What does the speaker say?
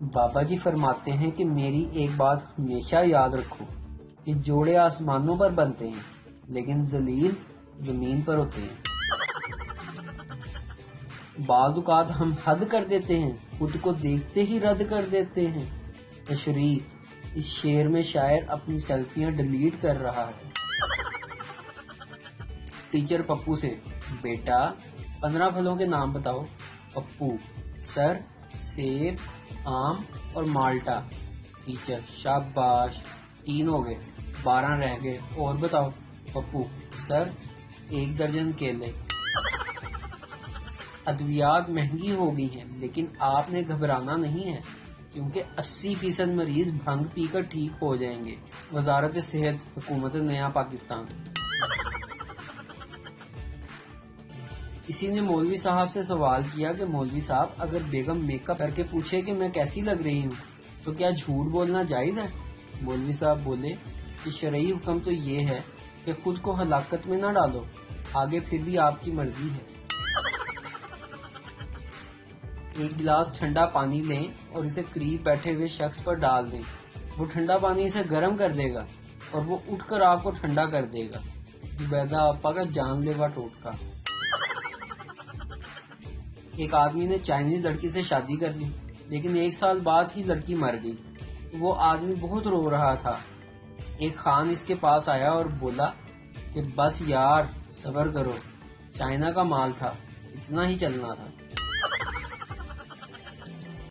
بابا جی فرماتے ہیں کہ میری ایک بات ہمیشہ یاد رکھو کہ جوڑے آسمانوں پر بنتے ہیں لیکن ذلیل زمین پر ہوتے ہیں۔ بعض اوقات ہم حد کر دیتے ہیں، خود کو دیکھتے ہی رد کر دیتے ہیں۔ تشریح: اس شعر میں شاعر اپنی سیلفیاں ڈیلیٹ کر رہا ہے۔ ٹیچر پپو سے: بیٹا 15 پھلوں کے نام بتاؤ۔ پپو: سر، سیب، آم اور مالٹا۔ ٹیچر: شاباش، 3 ہو گئے، 12 رہ گئے، اور بتاؤ۔ پپو: سر، 1 درجن کیلے۔ ادویات مہنگی ہو گئی ہیں لیکن آپ نے گھبرانا نہیں ہے کیونکہ 80% مریض بھنگ پی کر ٹھیک ہو جائیں گے۔ وزارت صحت، حکومت نیا پاکستان۔ کسی نے مولوی صاحب سے سوال کیا کہ مولوی صاحب، اگر بیگم میک اپ کر کے پوچھے کہ میں کیسی لگ رہی ہوں تو کیا جھوٹ بولنا جائز ہے؟ مولوی صاحب بولے کہ شرعی حکم تو یہ ہے کہ خود کو ہلاکت میں نہ ڈالو، آگے پھر بھی آپ کی مرضی ہے۔ ایک گلاس ٹھنڈا پانی لیں اور اسے قریب بیٹھے ہوئے شخص پر ڈال دیں، وہ ٹھنڈا پانی اسے گرم کر دے گا اور وہ اٹھ کر آپ کو ٹھنڈا کر دے گا۔ زبیدہ آپا کا جان لیوا ٹوٹکا۔ ایک آدمی نے چائنیز لڑکی سے شادی کر لی لیکن 1 سال بعد ہی لڑکی مر گئی۔ وہ آدمی بہت رو رہا تھا۔ ایک خان اس کے پاس آیا اور بولا کہ بس یار، صبر کرو، چائنا کا مال تھا، اتنا ہی چلنا تھا۔